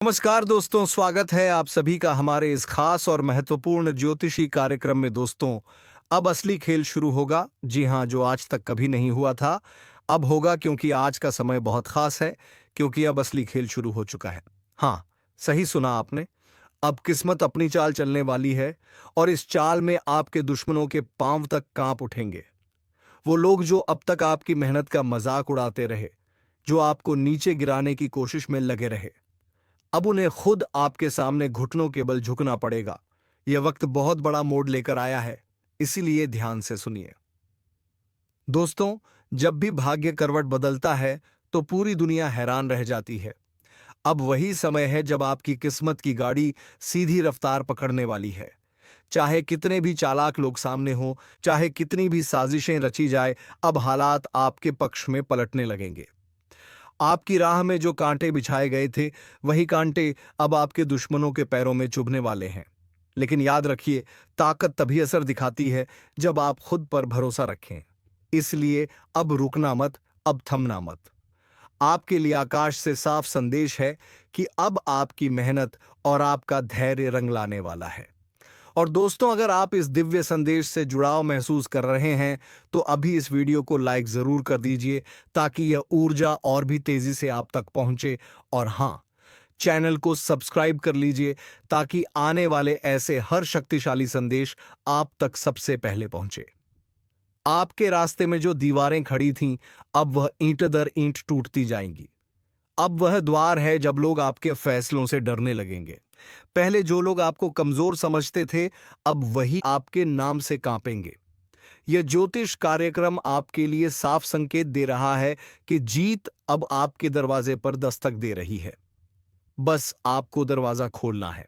नमस्कार दोस्तों, स्वागत है आप सभी का हमारे इस खास और महत्वपूर्ण ज्योतिषी कार्यक्रम में। दोस्तों, अब असली खेल शुरू होगा। जी हाँ, जो आज तक कभी नहीं हुआ था, अब होगा, क्योंकि आज का समय बहुत खास है, क्योंकि अब असली खेल शुरू हो चुका है। हाँ, सही सुना आपने। अब किस्मत अपनी चाल चलने वाली है, और इस चाल में आपके दुश्मनों के पांव तक कांप उठेंगे। वो लोग जो अब तक आपकी मेहनत का मजाक उड़ाते रहे, जो आपको नीचे गिराने की कोशिश में लगे रहे, अब उन्हें खुद आपके सामने घुटनों के बल झुकना पड़ेगा। यह वक्त बहुत बड़ा मोड़ लेकर आया है, इसीलिए ध्यान से सुनिए। दोस्तों, जब भी भाग्य करवट बदलता है तो पूरी दुनिया हैरान रह जाती है। अब वही समय है जब आपकी किस्मत की गाड़ी सीधी रफ्तार पकड़ने वाली है। चाहे कितने भी चालाक लोग सामने हों, चाहे कितनी भी साजिशें रची जाए, अब हालात आपके पक्ष में पलटने लगेंगे। आपकी राह में जो कांटे बिछाए गए थे, वही कांटे अब आपके दुश्मनों के पैरों में चुभने वाले हैं। लेकिन याद रखिए, ताकत तभी असर दिखाती है जब आप खुद पर भरोसा रखें। इसलिए अब रुकना मत, अब थमना मत। आपके लिए आकाश से साफ संदेश है कि अब आपकी मेहनत और आपका धैर्य रंग लाने वाला है। और दोस्तों, अगर आप इस दिव्य संदेश से जुड़ाव महसूस कर रहे हैं, तो अभी इस वीडियो को लाइक जरूर कर दीजिए, ताकि यह ऊर्जा और भी तेजी से आप तक पहुंचे। और हाँ, चैनल को सब्सक्राइब कर लीजिए, ताकि आने वाले ऐसे हर शक्तिशाली संदेश आप तक सबसे पहले पहुंचे। आपके रास्ते में जो दीवारें खड़ी थीं, अब वह ईंट दर ईंट टूटती जाएंगी। अब वह द्वार है जब लोग आपके फैसलों से डरने लगेंगे। पहले जो लोग आपको कमजोर समझते थे, अब वही आपके नाम से कांपेंगे। यह ज्योतिष कार्यक्रम आपके लिए साफ संकेत दे रहा है कि जीत अब आपके दरवाजे पर दस्तक दे रही है। बस आपको दरवाजा खोलना है।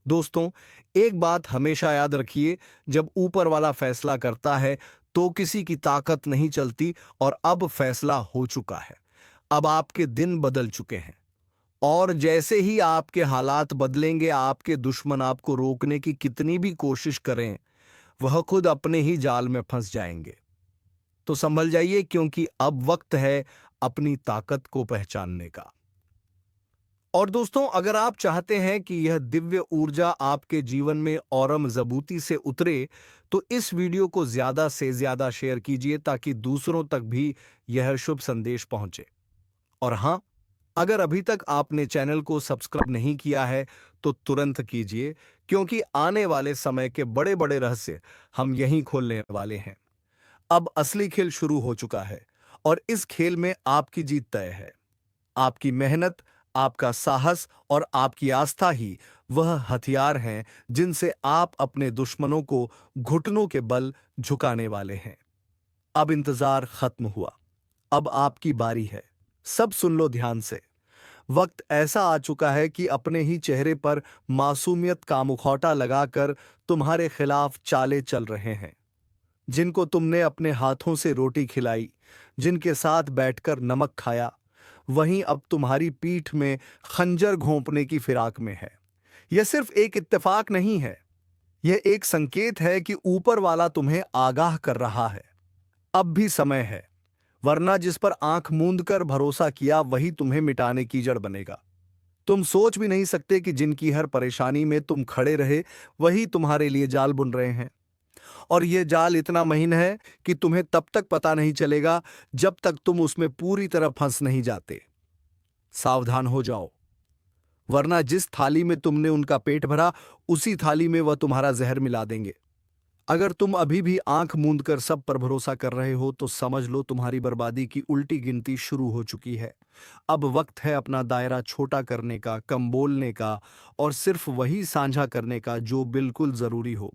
दोस्तों, एक बात हमेशा याद रखिए, जब ऊपर वाला फैसला करता है तो किसी की ताकत नहीं चलती, और अब फैसला हो चुका है। अब आपके दिन बदल चुके हैं, और जैसे ही आपके हालात बदलेंगे, आपके दुश्मन आपको रोकने की कितनी भी कोशिश करें, वह खुद अपने ही जाल में फंस जाएंगे। तो संभल जाइए, क्योंकि अब वक्त है अपनी ताकत को पहचानने का। और दोस्तों, अगर आप चाहते हैं कि यह दिव्य ऊर्जा आपके जीवन में और मजबूती से उतरे, तो इस वीडियो को ज्यादा से ज्यादा शेयर कीजिए, ताकि दूसरों तक भी यह शुभ संदेश पहुंचे। और हां, अगर अभी तक आपने चैनल को सब्सक्राइब नहीं किया है, तो तुरंत कीजिए, क्योंकि आने वाले समय के बड़े बड़े रहस्य हम यहीं खोलने वाले हैं। अब असली खेल शुरू हो चुका है, और इस खेल में आपकी जीत तय है। आपकी मेहनत, आपका साहस और आपकी आस्था ही वह हथियार हैं जिनसे आप अपने दुश्मनों को घुटनों के बल झुकाने वाले हैं। अब इंतजार खत्म हुआ, अब आपकी बारी है। सब सुन लो ध्यान से। वक्त ऐसा आ चुका है कि अपने ही चेहरे पर मासूमियत का मुखौटा लगाकर तुम्हारे खिलाफ चाले चल रहे हैं। जिनको तुमने अपने हाथों से रोटी खिलाई, जिनके साथ बैठकर नमक खाया, वहीं अब तुम्हारी पीठ में खंजर घोंपने की फिराक में है। यह सिर्फ एक इत्तेफाक नहीं है, यह एक संकेत है कि ऊपर वाला तुम्हें आगाह कर रहा है। अब भी समय है, वरना जिस पर आंख मूंद कर भरोसा किया, वही तुम्हें मिटाने की जड़ बनेगा। तुम सोच भी नहीं सकते कि जिनकी हर परेशानी में तुम खड़े रहे, वही तुम्हारे लिए जाल बुन रहे हैं। और यह जाल इतना महीन है कि तुम्हें तब तक पता नहीं चलेगा जब तक तुम उसमें पूरी तरह फंस नहीं जाते। सावधान हो जाओ, वरना जिस थाली में तुमने उनका पेट भरा, उसी थाली में वह तुम्हारा जहर मिला देंगे। अगर तुम अभी भी आंख मूंद कर सब पर भरोसा कर रहे हो, तो समझ लो तुम्हारी बर्बादी की उल्टी गिनती शुरू हो चुकी है। अब वक्त है अपना दायरा छोटा करने का, कम बोलने का, और सिर्फ वही साझा करने का जो बिल्कुल जरूरी हो।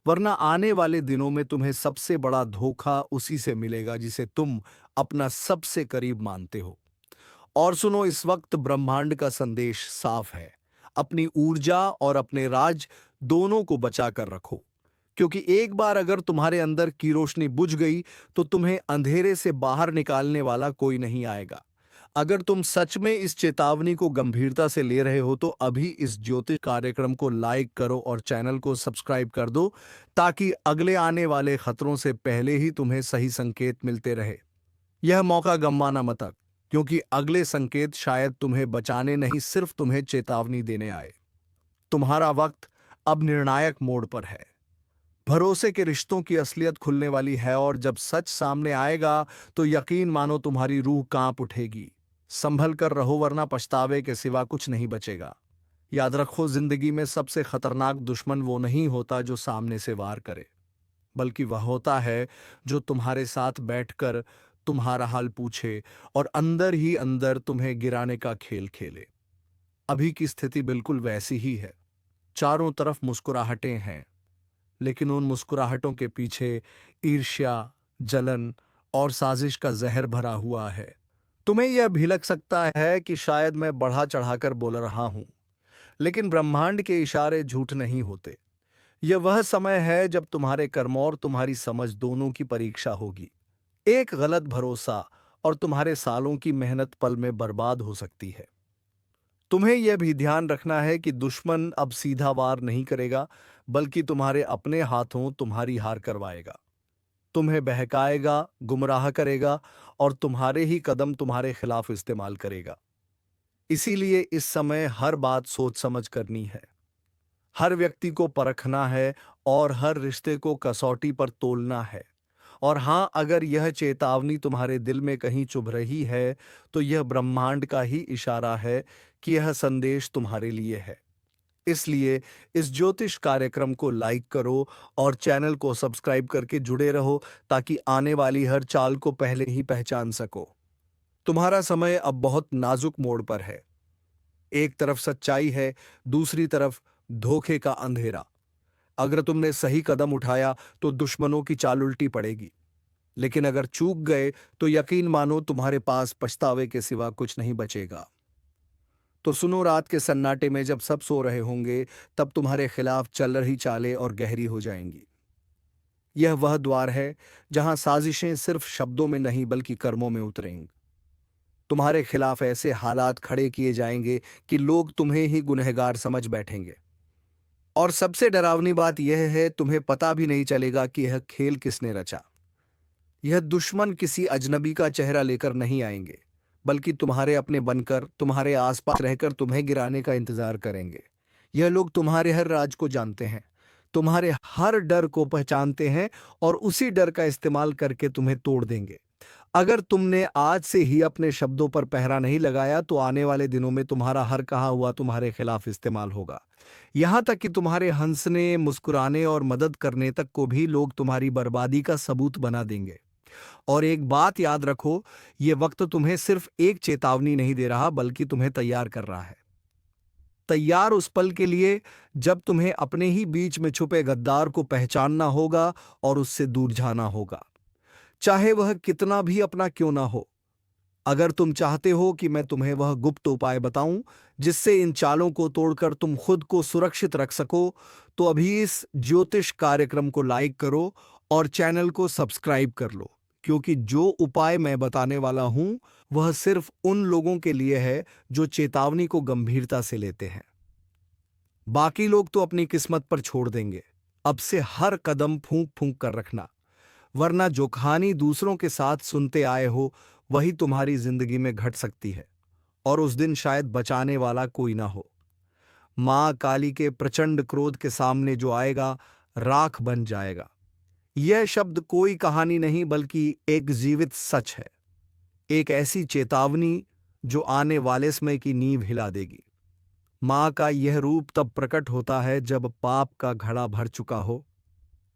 वरना आने वाले दिनों में तुम्हें सबसे बड़ा धोखा उसी से मिलेगा जिसे तुम अपना सबसे करीब मानते हो। और सुनो, इस वक्त ब्रह्मांड का संदेश साफ है। अपनी ऊर्जा और अपने राज दोनों को बचा कर रखो, क्योंकि एक बार अगर तुम्हारे अंदर की रोशनी बुझ गई, तो तुम्हें अंधेरे से बाहर निकालने वाला कोई नहीं आएगा। अगर तुम सच में इस चेतावनी को गंभीरता से ले रहे हो, तो अभी इस ज्योतिष कार्यक्रम को लाइक करो और चैनल को सब्सक्राइब कर दो, ताकि अगले आने वाले खतरों से पहले ही तुम्हें सही संकेत मिलते रहे। यह मौका गंवाना मत। क्योंकि अगले संकेत शायद तुम्हें बचाने नहीं, सिर्फ तुम्हें चेतावनी देने आए। तुम्हारा वक्त अब निर्णायक मोड़ पर है। भरोसे के रिश्तों की असलियत खुलने वाली है, और जब सच सामने आएगा तो यकीन मानो तुम्हारी रूह कांप उठेगी। संभल कर रहो, वरना पछतावे के सिवा कुछ नहीं बचेगा। याद रखो, जिंदगी में सबसे खतरनाक दुश्मन वो नहीं होता जो सामने से वार करे, बल्कि वह होता है जो तुम्हारे साथ बैठकर तुम्हारा हाल पूछे और अंदर ही अंदर तुम्हें गिराने का खेल खेले। अभी की स्थिति बिल्कुल वैसी ही है। चारों तरफ मुस्कुराहटें हैं, लेकिन उन मुस्कुराहटों के पीछे ईर्ष्या, जलन और साजिश का जहर भरा हुआ है। तुम्हें यह भी लग सकता है कि शायद मैं बढ़ा चढ़ाकर बोल रहा हूं, लेकिन ब्रह्मांड के इशारे झूठ नहीं होते। यह वह समय है जब तुम्हारे कर्म और तुम्हारी समझ दोनों की परीक्षा होगी। एक गलत भरोसा और तुम्हारे सालों की मेहनत पल में बर्बाद हो सकती है। तुम्हें यह भी ध्यान रखना है कि दुश्मन अब सीधा वार नहीं करेगा, बल्कि तुम्हारे अपने हाथों तुम्हारी हार करवाएगा। तुम्हें बहकाएगा, गुमराह करेगा और तुम्हारे ही कदम तुम्हारे खिलाफ इस्तेमाल करेगा। इसीलिए इस समय हर बात सोच समझ करनी है। हर व्यक्ति को परखना है और हर रिश्ते को कसौटी पर तोलना है। और हाँ, अगर यह चेतावनी तुम्हारे दिल में कहीं चुभ रही है, तो यह ब्रह्मांड का ही इशारा है कि यह संदेश तुम्हारे लिए है। इसलिए इस ज्योतिष कार्यक्रम को लाइक करो और चैनल को सब्सक्राइब करके जुड़े रहो, ताकि आने वाली हर चाल को पहले ही पहचान सको। तुम्हारा समय अब बहुत नाजुक मोड़ पर है। एक तरफ सच्चाई है, दूसरी तरफ धोखे का अंधेरा। अगर तुमने सही कदम उठाया तो दुश्मनों की चाल उल्टी पड़ेगी, लेकिन अगर चूक गए तो यकीन मानो तुम्हारे पास पछतावे के सिवा कुछ नहीं बचेगा। तो सुनो, रात के सन्नाटे में जब सब सो रहे होंगे, तब तुम्हारे खिलाफ चल रही चालें और गहरी हो जाएंगी। यह वह द्वार है जहां साजिशें सिर्फ शब्दों में नहीं बल्कि कर्मों में उतरेंगी। तुम्हारे खिलाफ ऐसे हालात खड़े किए जाएंगे कि लोग तुम्हें ही गुनहगार समझ बैठेंगे। और सबसे डरावनी बात यह है, तुम्हें पता भी नहीं चलेगा कि यह खेल किसने रचा। यह दुश्मन किसी अजनबी का चेहरा लेकर नहीं आएंगे, बल्कि तुम्हारे अपने बनकर, तुम्हारे आसपास रहकर तुम्हें गिराने का इंतजार करेंगे। यह लोग तुम्हारे हर राज को जानते हैं, तुम्हारे हर डर को पहचानते हैं और उसी डर का इस्तेमाल करके तुम्हें तोड़ देंगे। अगर तुमने आज से ही अपने शब्दों पर पहरा नहीं लगाया, तो आने वाले दिनों में तुम्हारा हर कहा हुआ तुम्हारे खिलाफ इस्तेमाल होगा। यहां तक कि तुम्हारे हंसने, मुस्कुराने और मदद करने तक को भी लोग तुम्हारी बर्बादी का सबूत बना देंगे। और एक बात याद रखो, ये वक्त तुम्हें सिर्फ एक चेतावनी नहीं दे रहा, बल्कि तुम्हें तैयार कर रहा है। तैयार उस पल के लिए जब तुम्हें अपने ही बीच में छुपे गद्दार को पहचानना होगा और उससे दूर जाना होगा, चाहे वह कितना भी अपना क्यों ना हो। अगर तुम चाहते हो कि मैं तुम्हें वह गुप्त उपाय बताऊं जिससे इन चालों को तोड़कर तुम खुद को सुरक्षित रख सको, तो अभी इस ज्योतिष कार्यक्रम को लाइक करो और चैनल को सब्सक्राइब कर लो, क्योंकि जो उपाय मैं बताने वाला हूं वह सिर्फ उन लोगों के लिए है जो चेतावनी को गंभीरता से लेते हैं। बाकी लोग तो अपनी किस्मत पर छोड़ देंगे। अब से हर कदम फूंक फूंक कर रखना, वरना जो कहानी दूसरों के साथ सुनते आए हो वही तुम्हारी जिंदगी में घट सकती है, और उस दिन शायद बचाने वाला कोई ना हो। मां काली के प्रचंड क्रोध के सामने जो आएगा, राख बन जाएगा। यह शब्द कोई कहानी नहीं, बल्कि एक जीवित सच है। एक ऐसी चेतावनी जो आने वाले समय की नींव हिला देगी। मां का यह रूप तब प्रकट होता है जब पाप का घड़ा भर चुका हो,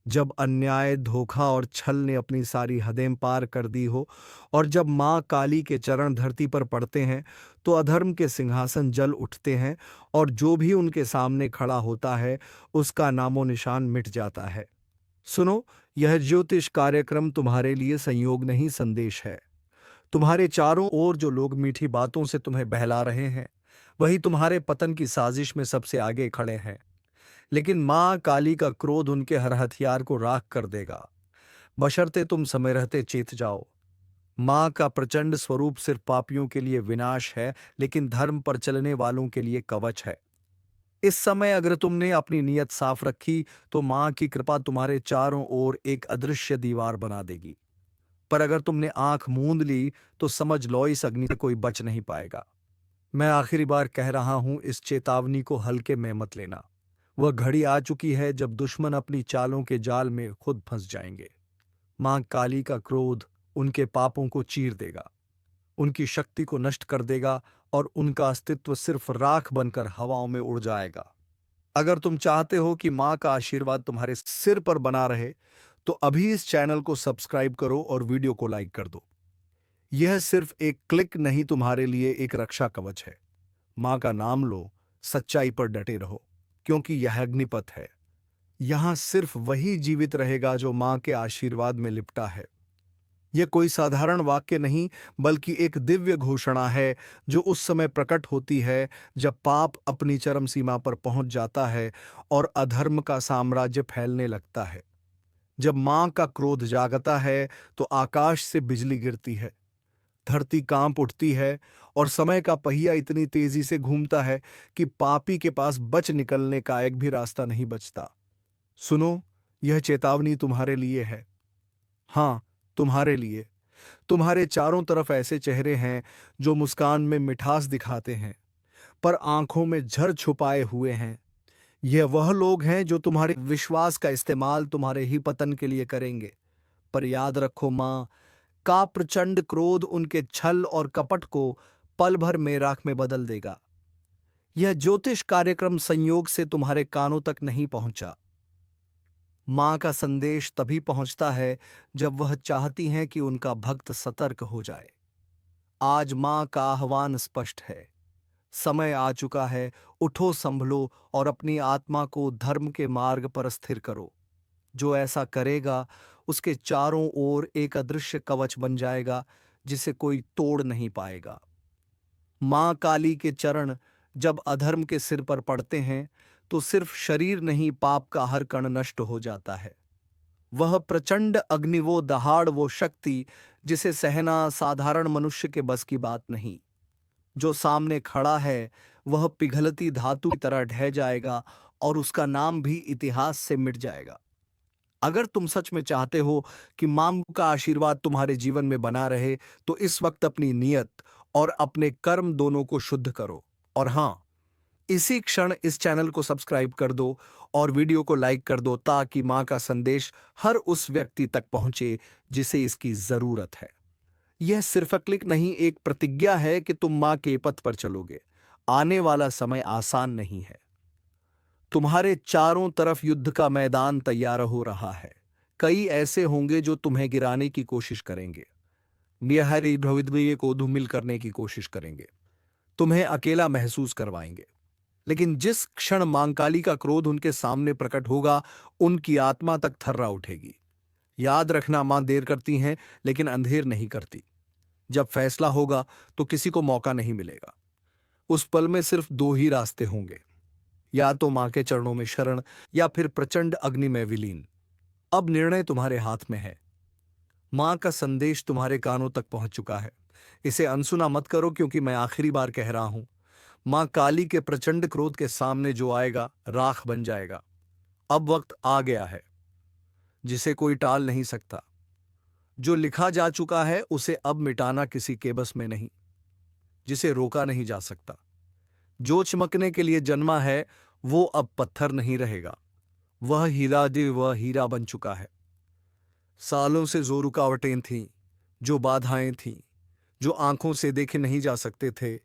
जब अन्याय, धोखा और छल ने अपनी सारी हदें पार कर दी हो, और जब मां काली के चरण धरती पर पड़ते हैं तो अधर्म के सिंहासन जल उठते हैं, और जो भी उनके सामने खड़ा होता है उसका नामो निशान मिट जाता है। सुनो, यह ज्योतिष कार्यक्रम तुम्हारे लिए संयोग नहीं, संदेश है। तुम्हारे चारों ओर जो लोग मीठी बातों से तुम्हें बहला रहे हैं, वही तुम्हारे पतन की साजिश में सबसे आगे खड़े हैं। लेकिन मां काली का क्रोध उनके हर हथियार को राख कर देगा, बशर्ते तुम समय रहते चेत जाओ। मां का प्रचंड स्वरूप सिर्फ पापियों के लिए विनाश है, लेकिन धर्म पर चलने वालों के लिए कवच है। इस समय अगर तुमने अपनी नीयत साफ रखी, तो मां की कृपा तुम्हारे चारों ओर एक अदृश्य दीवार बना देगी। पर अगर तुमने आंख मूंद ली तो समझ लो इस अग्नि से कोई बच नहीं पाएगा। मैं आखिरी बार कह रहा हूं, इस चेतावनी को हल्के में मत लेना। वह घड़ी आ चुकी है जब दुश्मन अपनी चालों के जाल में खुद फंस जाएंगे। मां काली का क्रोध उनके पापों को चीर देगा, उनकी शक्ति को नष्ट कर देगा और उनका अस्तित्व सिर्फ राख बनकर हवाओं में उड़ जाएगा। अगर तुम चाहते हो कि मां का आशीर्वाद तुम्हारे सिर पर बना रहे, तो अभी इस चैनल को सब्सक्राइब करो और वीडियो को लाइक कर दो। यह सिर्फ एक क्लिक नहीं, तुम्हारे लिए एक रक्षा कवच है। मां का नाम लो, सच्चाई पर डटे रहो, क्योंकि यह अग्निपथ है। यहां सिर्फ वही जीवित रहेगा जो मां के आशीर्वाद में लिपटा है। यह कोई साधारण वाक्य नहीं, बल्कि एक दिव्य घोषणा है जो उस समय प्रकट होती है जब पाप अपनी चरम सीमा पर पहुंच जाता है और अधर्म का साम्राज्य फैलने लगता है। जब मां का क्रोध जागता है तो आकाश से बिजली गिरती है, धरती कांप उठती है और समय का पहिया इतनी तेजी से घूमता है कि पापी के पास बच निकलने का एक भी रास्ता नहीं बचता। सुनो, यह चेतावनी तुम्हारे लिए है। हाँ, तुम्हारे लिए। तुम्हारे चारों तरफ ऐसे चेहरे हैं जो मुस्कान में मिठास दिखाते हैं, पर आंखों में झर छुपाए हुए हैं। यह वह लोग हैं जो तुम्हारे विश्वास का इस्तेमाल तुम्हारे ही पतन के लिए करेंगे। पर याद रखो, मां का प्रचंड क्रोध उनके छल और कपट को पल भर में राख में बदल देगा। यह ज्योतिष कार्यक्रम संयोग से तुम्हारे कानों तक नहीं पहुंचा। मां का संदेश तभी पहुंचता है जब वह चाहती हैं कि उनका भक्त सतर्क हो जाए। आज मां का आह्वान स्पष्ट है। समय आ चुका है, उठो, संभलो और अपनी आत्मा को धर्म के मार्ग पर स्थिर करो। जो ऐसा करेगा उसके चारों ओर एक अदृश्य कवच बन जाएगा जिसे कोई तोड़ नहीं पाएगा। मां काली के चरण जब अधर्म के सिर पर पड़ते हैं तो सिर्फ शरीर नहीं, पाप का हर कण नष्ट हो जाता है। वह प्रचंड अग्नि, वो दहाड़, वो शक्ति जिसे सहना साधारण मनुष्य के बस की बात नहीं। जो सामने खड़ा है वह पिघलती धातु की तरह ढह जाएगा और उसका नाम भी इतिहास से मिट जाएगा। अगर तुम सच में चाहते हो कि मां का आशीर्वाद तुम्हारे जीवन में बना रहे, तो इस वक्त अपनी नियत और अपने कर्म दोनों को शुद्ध करो। और हां, इसी क्षण इस चैनल को सब्सक्राइब कर दो और वीडियो को लाइक कर दो, ताकि मां का संदेश हर उस व्यक्ति तक पहुंचे जिसे इसकी जरूरत है। यह सिर्फ क्लिक नहीं, एक प्रतिज्ञा है कि तुम मां के पथ पर चलोगे। आने वाला समय आसान नहीं है। तुम्हारे चारों तरफ युद्ध का मैदान तैयार हो रहा है। कई ऐसे होंगे जो तुम्हें गिराने की कोशिश करेंगे, निहरी भविष्य को धूमिल करने की कोशिश करेंगे, तुम्हें अकेला महसूस करवाएंगे। लेकिन जिस क्षण मां काली का क्रोध उनके सामने प्रकट होगा, उनकी आत्मा तक थर्रा उठेगी। याद रखना, मां देर करती हैं लेकिन अंधेर नहीं करती। जब फैसला होगा तो किसी को मौका नहीं मिलेगा। उस पल में सिर्फ दो ही रास्ते होंगे, या तो मां के चरणों में शरण या फिर प्रचंड अग्नि में विलीन। अब निर्णय तुम्हारे हाथ में है। मां का संदेश तुम्हारे कानों तक पहुंच चुका है। इसे अनसुना मत करो, क्योंकि मैं आखिरी बार कह रहा हूं, मां काली के प्रचंड क्रोध के सामने जो आएगा राख बन जाएगा। अब वक्त आ गया है जिसे कोई टाल नहीं सकता। जो लिखा जा चुका है उसे अब मिटाना किसी के बस में नहीं, जिसे रोका नहीं जा सकता। जो चमकने के लिए जन्मा है वो अब पत्थर नहीं रहेगा, वह हीरा बन चुका है। सालों से जो रुकावटें थीं, जो बाधाएं थीं, जो आंखों से देखे नहीं जा सकते थे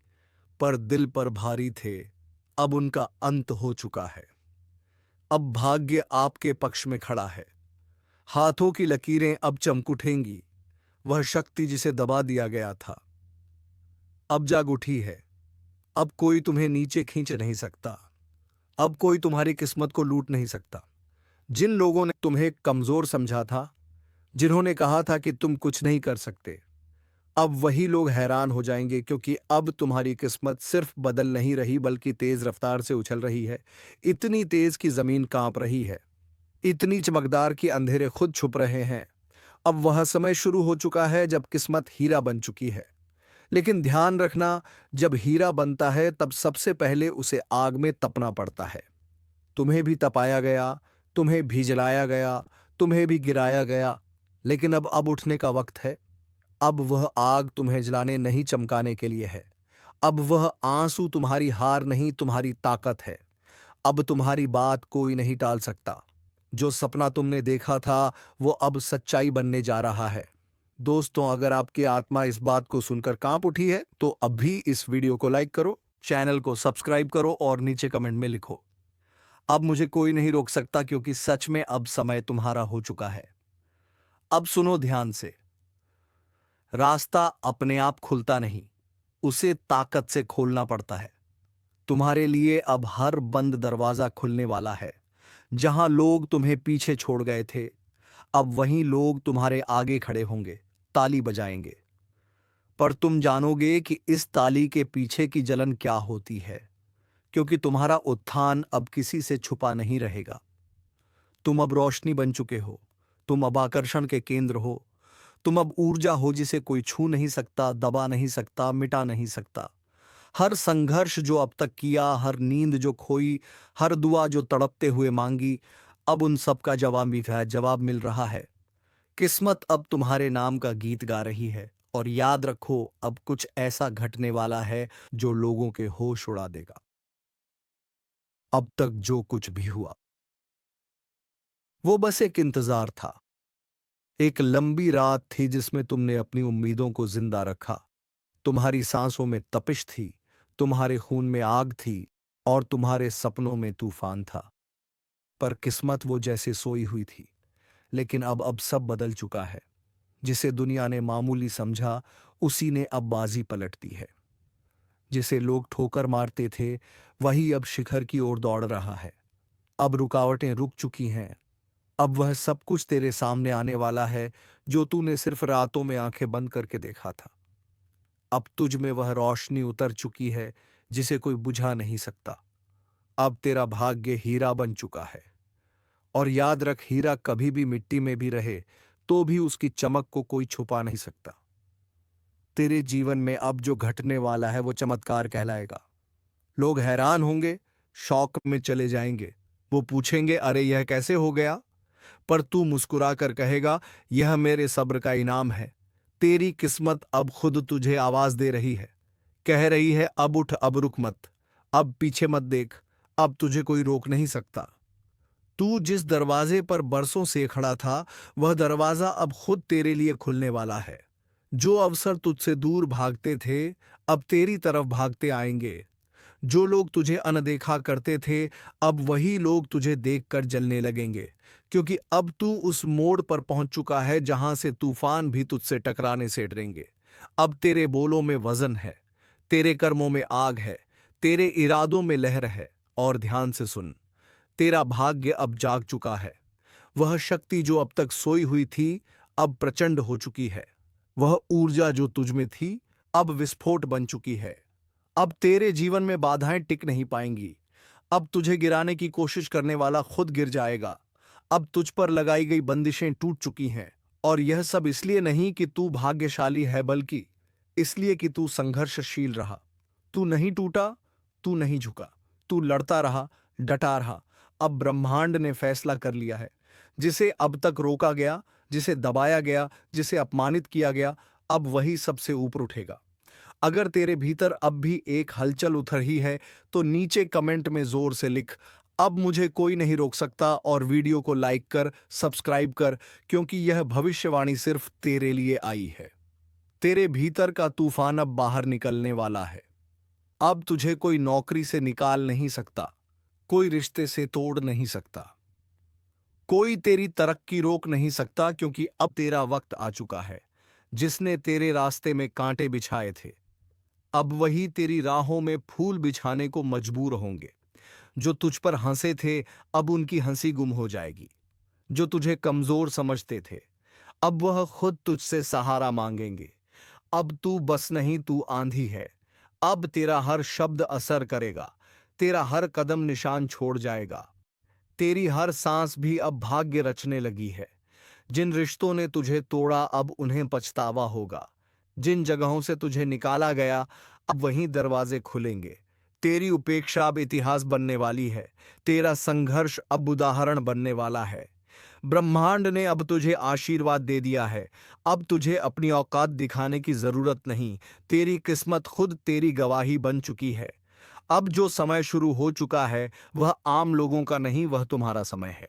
पर दिल पर भारी थे, अब उनका अंत हो चुका है। अब भाग्य आपके पक्ष में खड़ा है। हाथों की लकीरें अब चमक उठेंगी। वह शक्ति जिसे दबा दिया गया था अब जाग उठी है। अब कोई तुम्हें नीचे खींच नहीं सकता। अब कोई तुम्हारी किस्मत को लूट नहीं सकता। जिन लोगों ने तुम्हें कमजोर समझा था, जिन्होंने कहा था कि तुम कुछ नहीं कर सकते, अब वही लोग हैरान हो जाएंगे, क्योंकि अब तुम्हारी किस्मत सिर्फ बदल नहीं रही बल्कि तेज रफ्तार से उछल रही है। इतनी तेज कि जमीन कांप रही है, इतनी चमकदार कि अंधेरे खुद छुप रहे हैं। अब वह समय शुरू हो चुका है जब किस्मत हीरा बन चुकी है। लेकिन ध्यान रखना, जब हीरा बनता है तब सबसे पहले उसे आग में तपना पड़ता है। तुम्हें भी तपाया गया, तुम्हें भी जलाया गया, तुम्हें भी गिराया गया, लेकिन अब उठने का वक्त है। अब वह आग तुम्हें जलाने नहीं चमकाने के लिए है। अब वह आंसू तुम्हारी हार नहीं तुम्हारी ताकत है। अब तुम्हारी बात कोई नहीं टाल सकता। जो सपना तुमने देखा था वो अब सच्चाई बनने जा रहा है। दोस्तों, अगर आपकी आत्मा इस बात को सुनकर कांप उठी है तो अभी इस वीडियो को लाइक करो, चैनल को सब्सक्राइब करो और नीचे कमेंट में लिखो, अब मुझे कोई नहीं रोक सकता, क्योंकि सच में अब समय तुम्हारा हो चुका है। अब सुनो ध्यान से। रास्ता अपने आप खुलता नहीं, उसे ताकत से खोलना पड़ता है। तुम्हारे लिए अब हर बंद दरवाजा खुलने वाला है। जहां लोग तुम्हें पीछे छोड़ गए थे, अब वहीं लोग तुम्हारे आगे खड़े होंगे, ताली बजाएंगे। पर तुम जानोगे कि इस ताली के पीछे की जलन क्या होती है, क्योंकि तुम्हारा उत्थान अब किसी से छुपा नहीं रहेगा। तुम अब रोशनी बन चुके हो। तुम अब आकर्षण के केंद्र हो। तुम अब ऊर्जा हो जिसे कोई छू नहीं सकता, दबा नहीं सकता, मिटा नहीं सकता। हर संघर्ष जो अब तक किया, हर नींद जो खोई, हर दुआ जो तड़पते हुए मांगी, अब उन सब का जवाब मिल रहा है। किस्मत अब तुम्हारे नाम का गीत गा रही है। और याद रखो, अब कुछ ऐसा घटने वाला है जो लोगों के होश उड़ा देगा। अब तक जो कुछ भी हुआ वो बस एक इंतजार था। एक लंबी रात थी जिसमें तुमने अपनी उम्मीदों को जिंदा रखा। तुम्हारी सांसों में तपिश थी, तुम्हारे खून में आग थी और तुम्हारे सपनों में तूफान था। पर किस्मत वो जैसे सोई हुई थी। लेकिन अब सब बदल चुका है। जिसे दुनिया ने मामूली समझा, उसी ने अब बाजी पलट दी है। जिसे लोग ठोकर मारते थे, वही अब शिखर की ओर दौड़ रहा है। अब रुकावटें रुक चुकी हैं। अब वह सब कुछ तेरे सामने आने वाला है जो तूने सिर्फ रातों में आंखें बंद करके देखा था। अब तुझ में वह रोशनी उतर चुकी है जिसे कोई बुझा नहीं सकता। अब तेरा भाग्य हीरा बन चुका है। और याद रख, हीरा कभी भी मिट्टी में भी रहे तो भी उसकी चमक को कोई छुपा नहीं सकता। तेरे जीवन में अब जो घटने वाला है वो चमत्कार कहलाएगा। लोग हैरान होंगे, शौक में चले जाएंगे। वो पूछेंगे, अरे यह कैसे हो गया? पर तू मुस्कुरा कर कहेगा, यह मेरे सब्र का इनाम है। तेरी किस्मत अब खुद तुझे आवाज दे रही है, कह रही है, अब उठ, अब रुक मत, अब पीछे मत देख, अब तुझे कोई रोक नहीं सकता। तू जिस दरवाजे पर बरसों से खड़ा था, वह दरवाजा अब खुद तेरे लिए खुलने वाला है। जो अवसर तुझसे दूर भागते थे, अब तेरी तरफ भागते आएंगे। जो लोग तुझे अनदेखा करते थे, अब वही लोग तुझे देखकर जलने लगेंगे, क्योंकि अब तू उस मोड़ पर पहुंच चुका है जहां से तूफान भी तुझसे टकराने से डरेंगे। अब तेरे बोलों में वजन है, तेरे कर्मों में आग है, तेरे इरादों में लहर है। और ध्यान से सुन, तेरा भाग्य अब जाग चुका है। वह शक्ति जो अब तक सोई हुई थी, अब प्रचंड हो चुकी है। वह ऊर्जा जो तुझ में थी, अब विस्फोट बन चुकी है। अब तेरे जीवन में बाधाएं टिक नहीं पाएंगी। अब तुझे गिराने की कोशिश करने वाला खुद गिर जाएगा। अब तुझ पर लगाई गई बंदिशें टूट चुकी हैं। और यह सब इसलिए नहीं कि तू भाग्यशाली है, बल्कि इसलिए कि तू संघर्षशील रहा। तू नहीं टूटा, तू नहीं झुका, तू लड़ता रहा, डटा रहा। अब ब्रह्मांड ने फैसला कर लिया है। जिसे अब तक रोका गया, जिसे दबाया गया, जिसे अपमानित किया गया, अब वही सबसे ऊपर उठेगा। अगर तेरे भीतर अब भी एक हलचल उतर ही है तो नीचे कमेंट में जोर से लिख, अब मुझे कोई नहीं रोक सकता, और वीडियो को लाइक कर, सब्सक्राइब कर, क्योंकि यह भविष्यवाणी सिर्फ तेरे लिए आई है। तेरे भीतर का तूफान अब बाहर निकलने वाला है। अब तुझे कोई नौकरी से निकाल नहीं सकता, कोई रिश्ते से तोड़ नहीं सकता, कोई तेरी तरक्की रोक नहीं सकता, क्योंकि अब तेरा वक्त आ चुका है। जिसने तेरे रास्ते में कांटे बिछाए थे, अब वही तेरी राहों में फूल बिछाने को मजबूर होंगे। जो तुझ पर हंसे थे, अब उनकी हंसी गुम हो जाएगी। जो तुझे कमजोर समझते थे, अब वह खुद तुझसे सहारा मांगेंगे। अब तू बस नहीं, तू आंधी है। अब तेरा हर शब्द असर करेगा, तेरा हर कदम निशान छोड़ जाएगा। तेरी हर सांस भी अब भाग्य रचने लगी है। जिन रिश्तों ने तुझे तोड़ा, अब उन्हें पछतावा होगा। जिन जगहों से तुझे निकाला गया, अब वहीं दरवाजे खुलेंगे। तेरी उपेक्षा अब इतिहास बनने वाली है। तेरा संघर्ष अब उदाहरण बनने वाला है। ब्रह्मांड ने अब तुझे आशीर्वाद दे दिया है। अब तुझे अपनी औकात दिखाने की जरूरत नहीं। तेरी किस्मत खुद तेरी गवाही बन चुकी है। अब जो समय शुरू हो चुका है वह आम लोगों का नहीं, वह तुम्हारा समय है।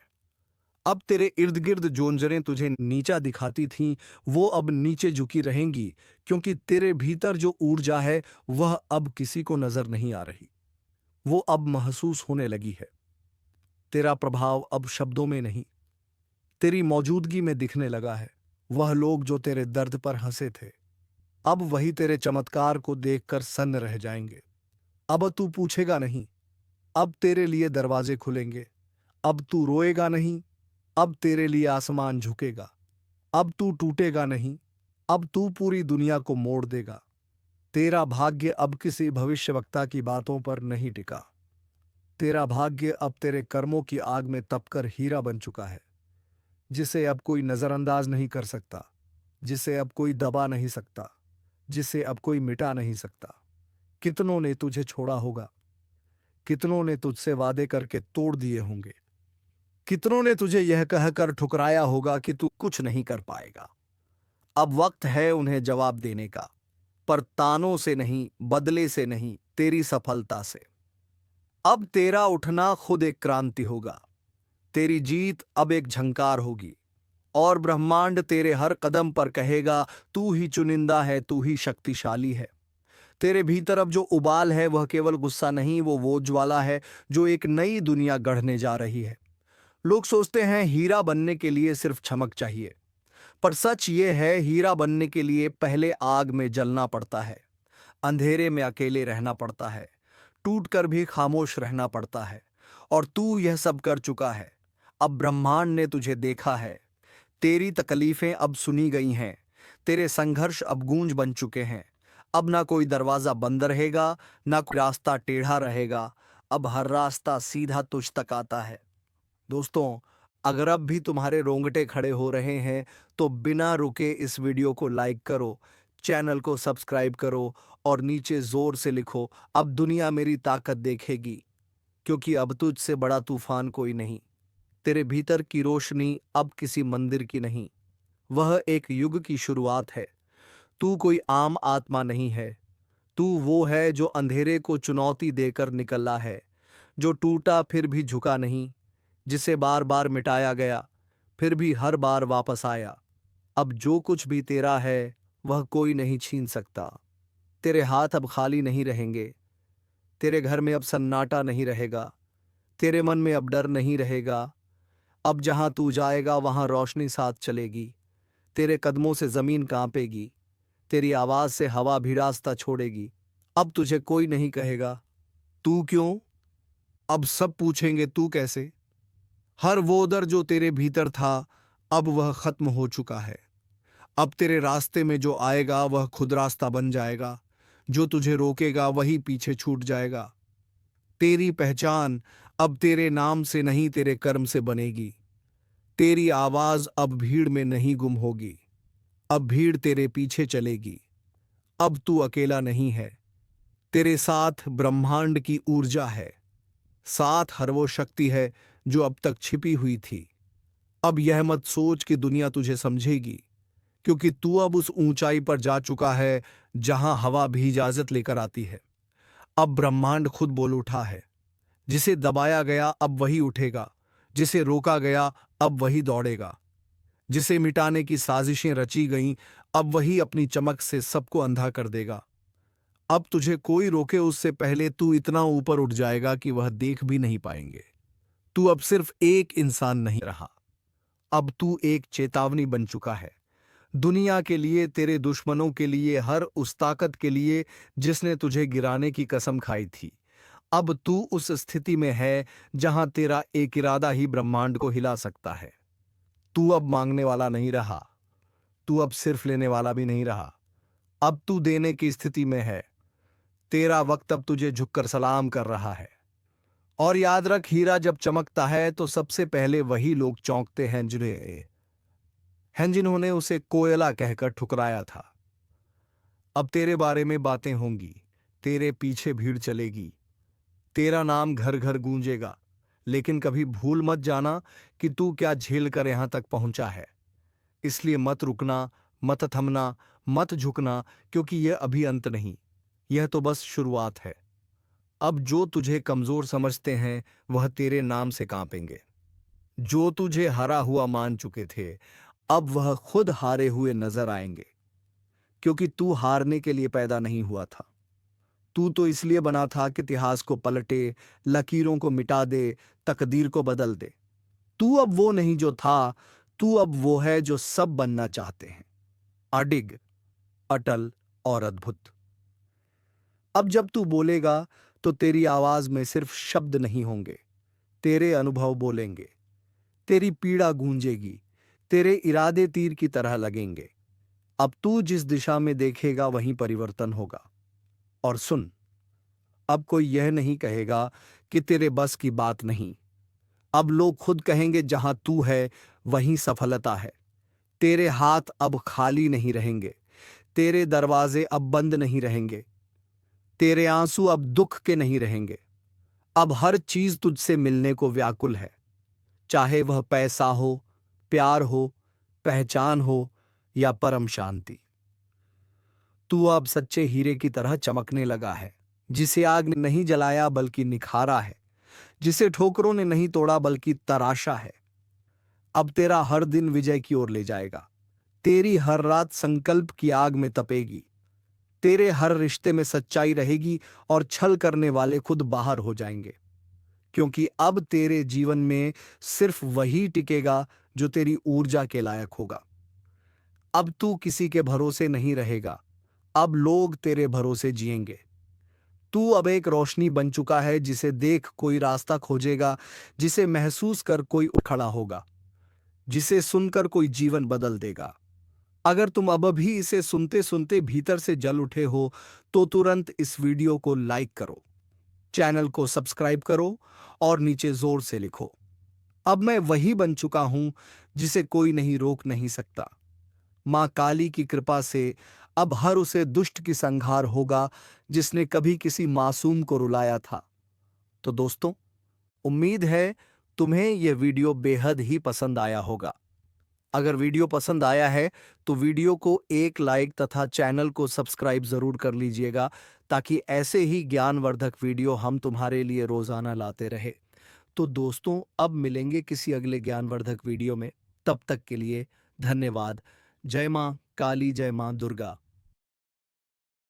अब तेरे इर्द गिर्द जो नजरें तुझे नीचा दिखाती थीं, वो अब नीचे झुकी रहेंगी, क्योंकि तेरे भीतर जो ऊर्जा है वह अब किसी को नजर नहीं आ रही। वो अब महसूस होने लगी है। तेरा प्रभाव अब शब्दों में नहीं, तेरी मौजूदगी में दिखने लगा है। वह लोग जो तेरे दर्द पर हंसे थे, अब वही तेरे चमत्कार को देखकर सन्न रह जाएंगे। अब तू पूछेगा नहीं, अब तेरे लिए दरवाजे खुलेंगे। अब तू रोएगा नहीं, अब तेरे लिए आसमान झुकेगा। अब तू टूटेगा नहीं, अब तू पूरी दुनिया को मोड़ देगा। तेरा भाग्य अब किसी भविष्यवक्ता की बातों पर नहीं टिका। तेरा भाग्य अब तेरे कर्मों की आग में तपकर हीरा बन चुका है, जिसे अब कोई नजरअंदाज नहीं कर सकता, जिसे अब कोई दबा नहीं सकता, जिसे अब कोई मिटा नहीं सकता। कितनों ने तुझे छोड़ा होगा, कितनों ने तुझसे वादे करके तोड़ दिए होंगे, कितनों ने तुझे यह कहकर ठुकराया होगा कि तू कुछ नहीं कर पाएगा। अब वक्त है उन्हें जवाब देने का, पर तानों से नहीं, बदले से नहीं, तेरी सफलता से। अब तेरा उठना खुद एक क्रांति होगा। तेरी जीत अब एक झंकार होगी, और ब्रह्मांड तेरे हर कदम पर कहेगा, तू ही चुनिंदा है, तू ही शक्तिशाली है। तेरे भीतर अब जो उबाल है वह केवल गुस्सा नहीं, वो ज्वाला है जो एक नई दुनिया गढ़ने जा रही है। लोग सोचते हैं हीरा बनने के लिए सिर्फ चमक चाहिए, पर सच ये है, हीरा बनने के लिए पहले आग में जलना पड़ता है, अंधेरे में अकेले रहना पड़ता है, टूट कर भी खामोश रहना पड़ता है। और तू यह सब कर चुका है। अब ब्रह्मांड ने तुझे देखा है। तेरी तकलीफें अब सुनी गई हैं, तेरे संघर्ष अब गूंज बन चुके हैं। अब ना कोई दरवाजा बंद रहेगा, ना कोई रास्ता टेढ़ा रहेगा। अब हर रास्ता सीधा तुझ तक आता है। दोस्तों, अगर अब भी तुम्हारे रोंगटे खड़े हो रहे हैं तो बिना रुके इस वीडियो को लाइक करो, चैनल को सब्सक्राइब करो और नीचे जोर से लिखो, अब दुनिया मेरी ताकत देखेगी, क्योंकि अब तुझसे बड़ा तूफान कोई नहीं। तेरे भीतर की रोशनी अब किसी मंदिर की नहीं, वह एक युग की शुरुआत है। तू कोई आम आत्मा नहीं है, तू वो है जो अंधेरे को चुनौती देकर निकला है, जो टूटा फिर भी झुका नहीं, जिसे बार बार मिटाया गया फिर भी हर बार वापस आया। अब जो कुछ भी तेरा है वह कोई नहीं छीन सकता। तेरे हाथ अब खाली नहीं रहेंगे, तेरे घर में अब सन्नाटा नहीं रहेगा, तेरे मन में अब डर नहीं रहेगा। अब जहां तू जाएगा वहां रोशनी साथ चलेगी, तेरे कदमों से जमीन कांपेगी, तेरी आवाज से हवा भी रास्ता छोड़ेगी। अब तुझे कोई नहीं कहेगा तू क्यों, अब सब पूछेंगे तू कैसे। हर वो डर जो तेरे भीतर था अब वह खत्म हो चुका है। अब तेरे रास्ते में जो आएगा वह खुद रास्ता बन जाएगा, जो तुझे रोकेगा वही पीछे छूट जाएगा। तेरी पहचान अब तेरे नाम से नहीं, तेरे कर्म से बनेगी। तेरी आवाज अब भीड़ में नहीं गुम होगी, अब भीड़ तेरे पीछे चलेगी। अब तू अकेला नहीं है, तेरे साथ ब्रह्मांड की ऊर्जा है, साथ हर वो शक्ति है जो अब तक छिपी हुई थी। अब यह मत सोच कि दुनिया तुझे समझेगी, क्योंकि तू अब उस ऊंचाई पर जा चुका है जहां हवा भी इजाजत लेकर आती है। अब ब्रह्मांड खुद बोल उठा है, जिसे दबाया गया अब वही उठेगा, जिसे रोका गया अब वही दौड़ेगा, जिसे मिटाने की साजिशें रची गईं अब वही अपनी चमक से सबको अंधा कर देगा। अब तुझे कोई रोके उससे पहले तू इतना ऊपर उठ जाएगा कि वह देख भी नहीं पाएंगे। तू अब सिर्फ एक इंसान नहीं रहा, अब तू एक चेतावनी बन चुका है, दुनिया के लिए, तेरे दुश्मनों के लिए, हर उस ताकत के लिए जिसने तुझे गिराने की कसम खाई थी। अब तू उस स्थिति में है जहां तेरा एक इरादा ही ब्रह्मांड को हिला सकता है। तू अब मांगने वाला नहीं रहा, तू अब सिर्फ लेने वाला भी नहीं रहा, अब तू देने की स्थिति में है। तेरा वक्त अब तुझे झुककर सलाम कर रहा है। और याद रख, हीरा जब चमकता है तो सबसे पहले वही लोग चौंकते हैं जिन्होंने उसे कोयला कहकर ठुकराया था। अब तेरे बारे में बातें होंगी, तेरे पीछे भीड़ चलेगी, तेरा नाम घर घर गूंजेगा, लेकिन कभी भूल मत जाना कि तू क्या झेल कर यहां तक पहुंचा है। इसलिए मत रुकना, मत थमना, मत झुकना, क्योंकि यह अभी अंत नहीं, यह तो बस शुरुआत है। अब जो तुझे कमजोर समझते हैं वह तेरे नाम से कांपेंगे। जो तुझे हरा हुआ मान चुके थे अब वह खुद हारे हुए नजर आएंगे, क्योंकि तू हारने के लिए पैदा नहीं हुआ था। तू तो इसलिए बना था कि इतिहास को पलटे, लकीरों को मिटा दे, तकदीर को बदल दे। तू अब वो नहीं जो था, तू अब वो है जो सब बनना चाहते हैं, अडिग, अटल और अद्भुत। अब जब तू बोलेगा तो तेरी आवाज में सिर्फ शब्द नहीं होंगे, तेरे अनुभव बोलेंगे, तेरी पीड़ा गूंजेगी, तेरे इरादे तीर की तरह लगेंगे। अब तू जिस दिशा में देखेगा वहीं परिवर्तन होगा। और सुन, अब कोई यह नहीं कहेगा कि तेरे बस की बात नहीं। अब लोग खुद कहेंगे जहां तू है वहीं सफलता है। तेरे हाथ अब खाली नहीं रहेंगे, तेरे दरवाजे अब बंद नहीं रहेंगे, तेरे आंसू अब दुख के नहीं रहेंगे। अब हर चीज तुझसे मिलने को व्याकुल है, चाहे वह पैसा हो, प्यार हो, पहचान हो या परम शांति। तू अब सच्चे हीरे की तरह चमकने लगा है, जिसे आग ने नहीं जलाया बल्कि निखारा है, जिसे ठोकरों ने नहीं तोड़ा बल्कि तराशा है। अब तेरा हर दिन विजय की ओर ले जाएगा, तेरी हर रात संकल्प की आग में तपेगी, तेरे हर रिश्ते में सच्चाई रहेगी और छल करने वाले खुद बाहर हो जाएंगे। क्योंकि अब तेरे जीवन में सिर्फ वही टिकेगा जो तेरी ऊर्जा के लायक होगा। अब तू किसी के भरोसे नहीं रहेगा, अब लोग तेरे भरोसे जिएंगे। तू अब एक रोशनी बन चुका है, जिसे देख कोई रास्ता खोजेगा, जिसे महसूस कर कोई उठ खड़ा होगा, जिसे सुनकर कोई जीवन बदल देगा। अगर तुम अब भी इसे सुनते सुनते भीतर से जल उठे हो तो तुरंत इस वीडियो को लाइक करो, चैनल को सब्सक्राइब करो और नीचे जोर से लिखो, अब मैं वही बन चुका हूं जिसे कोई नहीं रोक नहीं सकता। मां काली की कृपा से अब हर उसे दुष्ट की संहार होगा जिसने कभी किसी मासूम को रुलाया था। तो दोस्तों, उम्मीद है तुम्हें यह वीडियो बेहद ही पसंद आया होगा। अगर वीडियो पसंद आया है तो वीडियो को एक लाइक तथा चैनल को सब्सक्राइब जरूर कर लीजिएगा, ताकि ऐसे ही ज्ञानवर्धक वीडियो हम तुम्हारे लिए रोजाना लाते रहे। तो दोस्तों, अब मिलेंगे किसी अगले ज्ञानवर्धक वीडियो में। तब तक के लिए धन्यवाद। जय मां काली, जय मां दुर्गा।